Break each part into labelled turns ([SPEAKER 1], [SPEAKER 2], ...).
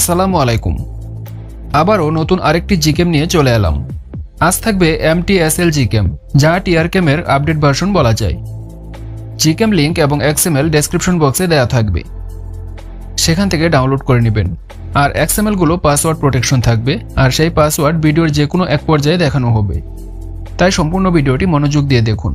[SPEAKER 1] আসসালামু আলাইকুম। আবারও নতুন আরেকটি জিকেম নিয়ে চলে এলাম। আজ থাকবে MTSL জিকেম, যা TRCAM এর আপডেট ভার্সন বলা যায়। জিকেম লিংক এবং XML ডেসক্রিপশন বক্সে দেওয়া থাকবে, সেখান থেকে ডাউনলোড করে নেবেন। আর XML গুলো পাসওয়ার্ড প্রোটেকশন থাকবে, আর সেই পাসওয়ার্ড ভিডিওর যে কোনো এক পর্যায়ে দেখানো হবে। তাই সম্পূর্ণ ভিডিওটি মনোযোগ দিয়ে দেখুন।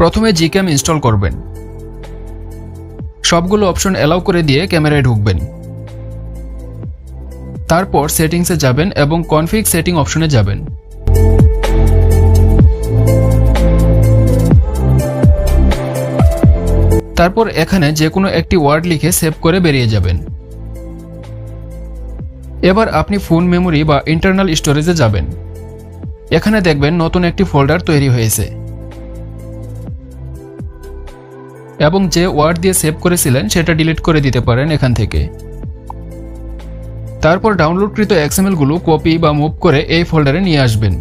[SPEAKER 1] প্রথমে জিকেম ইনস্টল করবেন। সবগুলো অপশন অ্যালাউ করে দিয়ে ক্যামেরায় ঢুকবেন। তারপর সেটিংসে যাবেন এবং কনফিগ সেটিং অপশনে যাবেন। তারপর এখানে যে কোনো একটি ওয়ার্ড লিখে সেভ করে বেরিয়ে যাবেন। এবার আপনি ফোন মেমোরি বা ইন্টারনাল স্টোরেজে যাবেন। এখানে দেখবেন নতুন একটি ফোল্ডার তৈরি হয়েছে এবং যে ওয়ার্ড দিয়ে সেভ করেছিলেন সেটা ডিলিট করে দিতে পারেন এখান থেকে। তারপর ডাউনলোডকৃত XML গুলো কপি বা মুভ করে এই ফোল্ডারে নিয়ে আসবেন।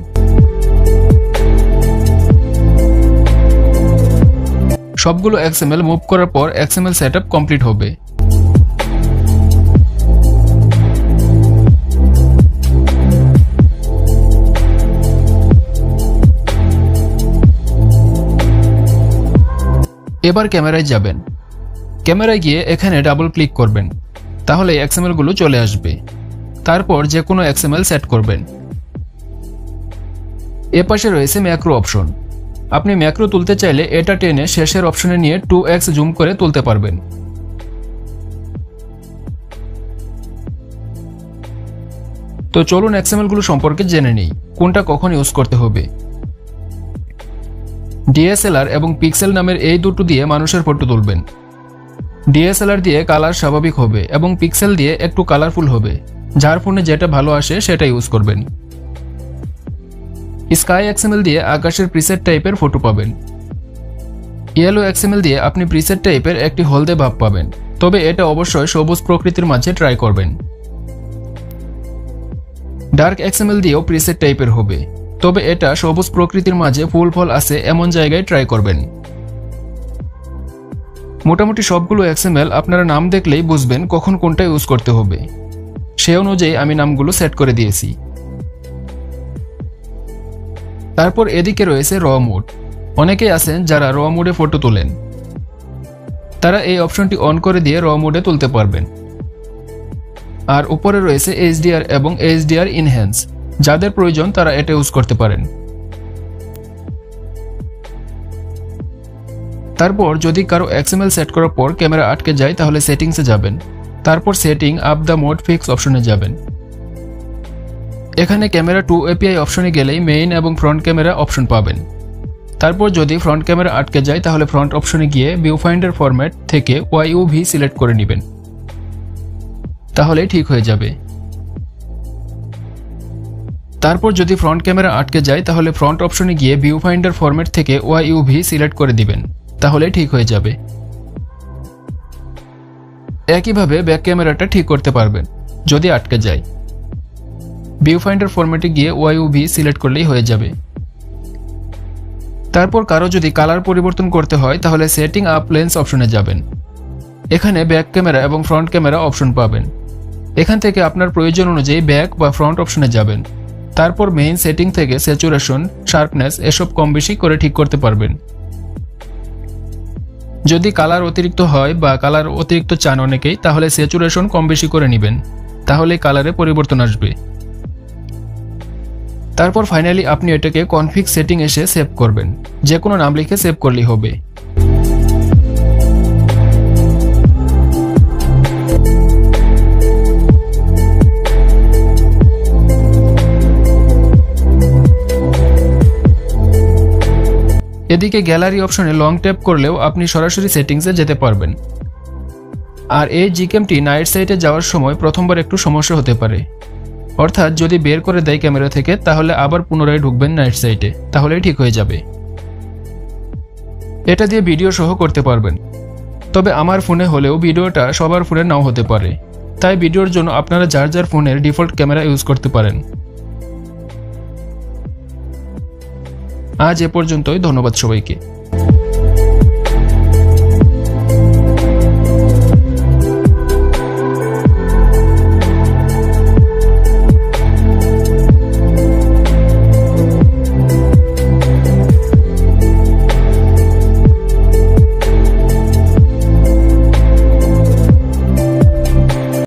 [SPEAKER 1] সবগুলো XML মুভ করার পর XML সেটআপ কমপ্লিট হবে। এবার ক্যামেরায় যাবেন। ক্যামেরায় গিয়ে এখানে ডাবল ক্লিক করবেন, তাহলে XML গুলো চলে আসবে। তারপর যে কোনো XML সেট করবেন। এপাশে রয়েছে ম্যাক্রো অপশন। আপনি ম্যাক্রো তুলতে চাইলে এটা টেনে শেষের অপশনে নিয়ে 2x জুম করে তুলতে পারবেন। তো চলুন XML গুলো সম্পর্কে জেনে নেই, কোনটা কখন ইউজ করতে হবে। DSLR এবং পিক্সেল নামের এই দুটো দিয়ে মানুষের ফটো তুলবেন। DSLR দিয়ে কালার স্বাভাবিক হবে এবং পিক্সেল দিয়ে একটু কালারফুল হবে। যার ফোনে যেটা ভালো আসে সেটা ইউজ করবেন। স্কাই XML দিয়ে আকাশের প্রিসেট টাইপের ফটো পাবেন। ইয়েলো XML দিয়ে আপনি প্রিসেট টাইপের একটি হলদে ভাব পাবেন, তবে এটা অবশ্যই সবুজ প্রকৃতির মাঝে ট্রাই করবেন। ডার্ক XML দিয়েও প্রিসেট টাইপের হবে, তবে এটা সবুজ প্রকৃতির মাঝে ফুল ফল আছে এমন জায়গায় ট্রাই করবেন। মোটামুটি সবগুলো XML আপনারা নাম দেখলেই বুঝবেন কখন কোনটা ইউজ করতে হবে। সে অনুযায়ী আমি নামগুলো সেট করে দিয়েছি। তারপর এদিকে রয়েছে র মোড। অনেকেই আছেন যারা র মোডে ফটো তোলেন, তারা এই অপশনটি অন করে দিয়ে র মোডে তুলতে পারবেন। আর উপরে রয়েছে HDR এবং HDR ইনহ্যান্স, যাদের প্রয়োজন তারা এটা ইউজ করতে পারেন। তারপর যদি কারো XML সেট করার পর ক্যামেরা আটকে যায় তাহলে সেটিংসে যাবেন। তারপর setting up the mode fix অপশনে যাবেন। এখানে ক্যামেরা টু API অপশনে গেলেই মেইন এবং ফ্রন্ট ক্যামেরা অপশন পাবেন। তারপর যদি ফ্রন্ট ক্যামেরা আটকে যায় তাহলে ফ্রন্ট অপশনে গিয়ে ভিউ ফাইন্ডার ফরম্যাট থেকে YUV সিলেক্ট করে নেবেন, তাহলে ঠিক হয়ে যাবে। তারপর যদি ফ্রন্ট ক্যামেরা আটকে যায় তাহলে ফ্রন্ট অপশনে গিয়ে ভিউ ফাইন্ডার ফরম্যাট থেকে YUV সিলেক্ট করে দিবেন, তাহলে ঠিক হয়ে যাবে। একইভাবে ব্যাক ক্যামেরাটা ঠিক করতে পারবেন যদি আটকে যায়। ভিউ ফাইন্ডার ফরম্যাটে গিয়ে YUV সিলেক্ট করলেই হয়ে যাবে। তারপর কারো যদি কালার পরিবর্তন করতে হয় তাহলে সেটিং আপ লেন্স অপশনে যাবেন। এখানে ব্যাক ক্যামেরা এবং ফ্রন্ট ক্যামেরা অপশন পাবেন। এখান থেকে আপনার প্রয়োজন অনুযায়ী ব্যাক বা ফ্রন্ট অপশনে যাবেন। তারপর মেইন সেটিং থেকে স্যাচুরেশন, শার্পনেস এসব কম বেশি করে ঠিক করতে পারবেন। যদি কালার অতিরিক্ত হয় বা কালার অতিরিক্ত চান অনেকেই, তাহলে স্যাচুরেশন কম বেশি করে নেবেন, তাহলে কালারে পরিবর্তন আসবে। তারপর ফাইনালি আপনি এটাকে কনফিগ সেটিং এসে সেভ করবেন, যে কোনো নাম লিখে সেভ করলেই হবে। এদিকে গ্যালারি অপশনে লং ট্যাপ করলেও আপনি সরাসরি সেটিংসে যেতে পারবেন। আর এই জিক্যামটি নাইট সাইটে যাওয়ার সময় প্রথমবার একটু সমস্যা হতে পারে, অর্থাৎ যদি বের করে দেয় ক্যামেরা থেকে তাহলে আবার পুনরায় ঢুকবেন নাইট সাইটে, তাহলেই ঠিক হয়ে যাবে। এটা দিয়ে ভিডিও সহ করতে পারবেন, তবে আমার ফোনে হলেও ভিডিওটা সবার ফোনে নাও হতে পারে, তাই ভিডিওর জন্য আপনারা যার যার ফোনের ডিফল্ট ক্যামেরা ইউজ করতে পারেন। আজ এ পর্যন্তই, ধন্যবাদ সবাইকে।